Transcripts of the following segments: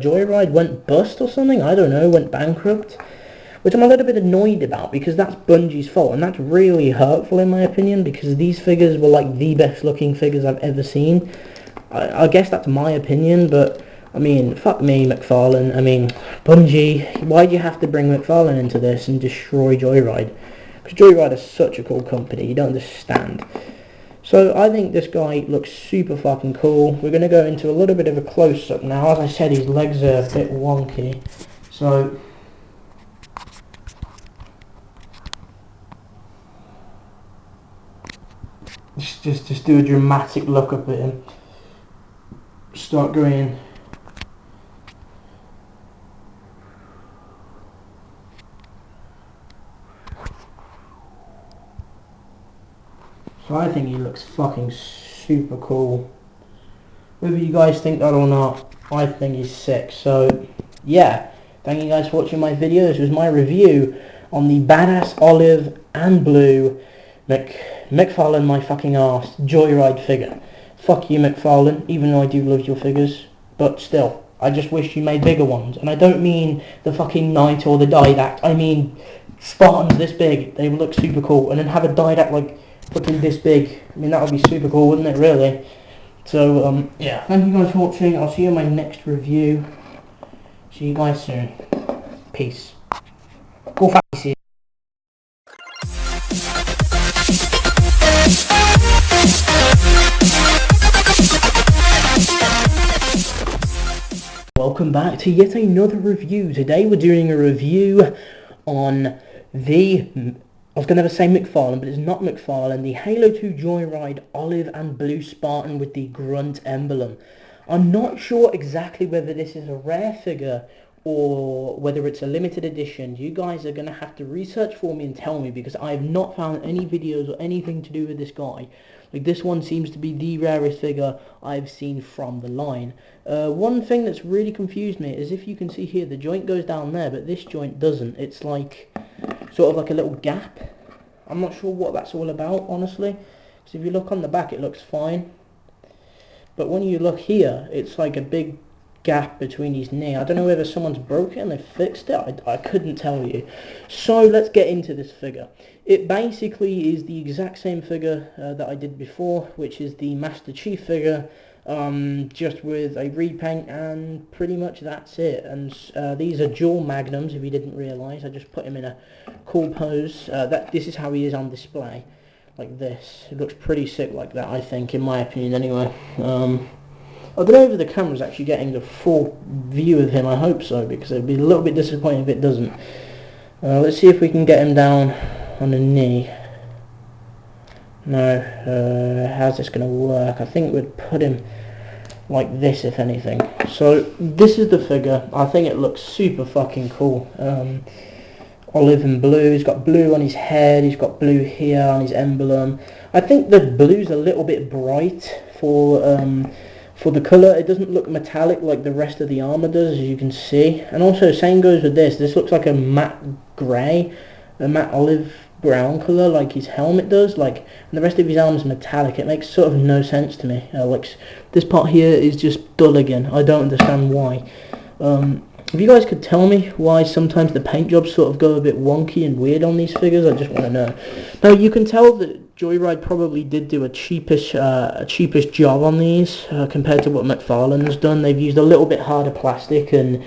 Joyride went bust or something, I don't know, went bankrupt, which I'm a little bit annoyed about because that's Bungie's fault, and that's really hurtful in my opinion because these figures were like the best looking figures I've ever seen. I guess that's my opinion, but I mean, fuck me, McFarlane. I mean, Bungie, why do you have to bring McFarlane into this and destroy Joyride? Because Joyride is such a cool company, you don't understand. So I think this guy looks super fucking cool. We're going to go into a little bit of a close-up now. As I said, his legs are a bit wonky. So just do a dramatic look up at him. Start going. So I think he looks fucking super cool. Whether you guys think that or not, I think he's sick. So yeah, thank you guys for watching my video. This was my review on the badass olive and blue McFarlane my fucking arse Joyride figure. Fuck you, McFarlane, even though I do love your figures, but still, I just wish you made bigger ones. And I don't mean the fucking Knight or the Didact, I mean Spartans this big. They would look super cool. And then have a Didact like fucking this big. I mean, that would be super cool, wouldn't it, really? So, yeah, thank you guys for watching. I'll see you in my next review. See you guys soon. Peace. Go fancy. Welcome back to yet another review. Today we're doing a review on the, I was going to say McFarlane, but it's not McFarlane, the Halo 2 Joyride olive and blue Spartan with the grunt emblem. I'm not sure exactly whether this is a rare figure or whether it's a limited edition. You guys are going to have to research for me and tell me, because I have not found any videos or anything to do with this guy. Like, this one seems to be the rarest figure I've seen from the line. One thing that's really confused me is, if you can see here, the joint goes down there, but this joint doesn't. It's like, sort of like a little gap. I'm not sure what that's all about, honestly. Because if you look on the back, it looks fine. But when you look here, it's like a big gap between his knee. I don't know whether someone's broken and they fixed it. I couldn't tell you. So let's get into this figure. It basically is the exact same figure that I did before, which is the Master Chief figure, just with a repaint, and pretty much that's it. And these are dual magnums, if you didn't realise. I just put him in a cool pose. This is how he is on display, like this. It looks pretty sick like that, I think, in my opinion anyway. I don't know if the camera's actually getting the full view of him. I hope so, because it'd be a little bit disappointing if it doesn't. Let's see if we can get him down on a knee. No, how's this going to work? I think we'd put him like this, if anything. So this is the figure. I think it looks super fucking cool. Olive and blue. He's got blue on his head. He's got blue here on his emblem. I think the blue's a little bit bright for the colour. It doesn't look metallic like the rest of the armour does, as you can see. And also, same goes with this. This looks like a matte grey, a matte olive brown colour, like his helmet does. Like, and the rest of his armor's metallic. It makes sort of no sense to me. Like, this part here is just dull again. I don't understand why. If you guys could tell me why sometimes the paint jobs sort of go a bit wonky and weird on these figures, I just want to know. Now, you can tell that Joyride probably did do a cheapish job on these compared to what McFarlane's done. They've used a little bit harder plastic and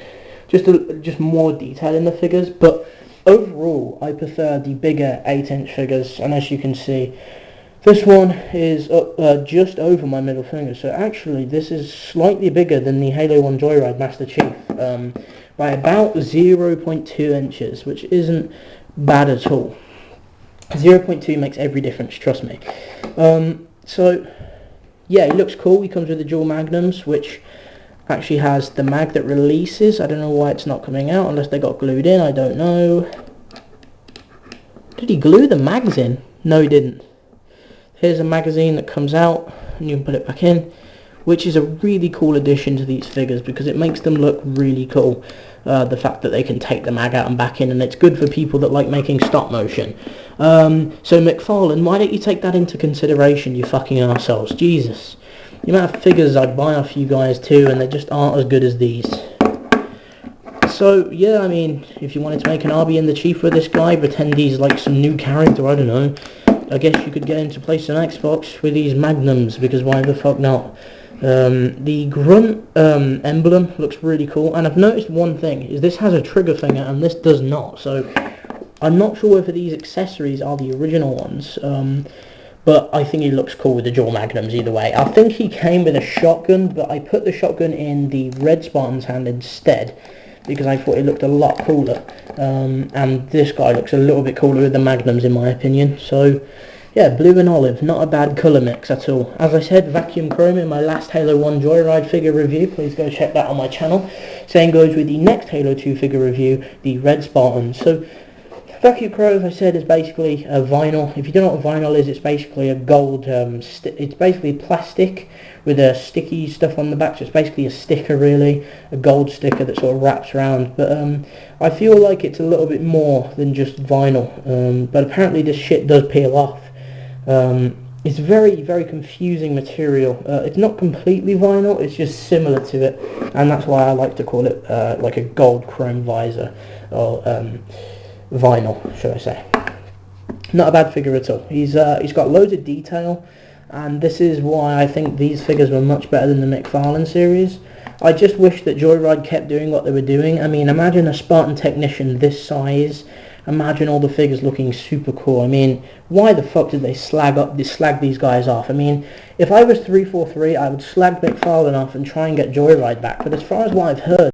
just more detail in the figures. But overall, I prefer the bigger 8-inch figures. And as you can see, this one is up just over my middle finger. So actually, this is slightly bigger than the Halo 1 Joyride Master Chief by about 0.2 inches, which isn't bad at all. 0.2 makes every difference, trust me. So yeah, he looks cool. He comes with the dual magnums, which actually has the mag that releases. I don't know why it's not coming out, unless they got glued in. I don't know. Did he glue the mags in? No, he didn't. Here's a magazine that comes out, and you can put it back in, which is a really cool addition to these figures, because it makes them look really cool. The fact that they can take the mag out and back in, and it's good for people that like making stop motion. So McFarlane, why don't you take that into consideration, you fucking arseholes? Jesus. The amount of figures I buy off you guys too, and they just aren't as good as these. So yeah, I mean, if you wanted to make an RB and the Chief with this guy, pretend he's like some new character, I don't know, I guess you could get him to play some Xbox with these magnums, because why the fuck not? The grunt emblem looks really cool, and I've noticed one thing, is this has a trigger finger and this does not, so I'm not sure whether these accessories are the original ones, but I think he looks cool with the dual magnums either way. I think he came with a shotgun, but I put the shotgun in the red Spartan's hand instead, because I thought it looked a lot cooler, and this guy looks a little bit cooler with the magnums in my opinion. So yeah, blue and olive, not a bad colour mix at all. As I said, vacuum chrome in my last Halo 1 Joyride figure review, please go check that on my channel. Same goes with the next Halo 2 figure review, the red Spartan. So vacuum chrome, as I said, is basically a vinyl. If you don't know what vinyl is, it's basically a gold, it's basically plastic with a sticky stuff on the back, so it's basically a sticker really, a gold sticker that sort of wraps around, but I feel like it's a little bit more than just vinyl, but apparently this shit does peel off. It's very, very confusing material. It's not completely vinyl, it's just similar to it, and that's why I like to call it like a gold chrome visor, or vinyl, should I say. Not a bad figure at all. He's got loads of detail, and this is why I think these figures were much better than the McFarlane series. I just wish that Joyride kept doing what they were doing. I mean, imagine a Spartan technician this size. Imagine all the figures looking super cool. I mean, why the fuck did they slag these guys off? I mean, if I was 343, I would slag McFarlane off and try and get Joyride back. But as far as what I've heard,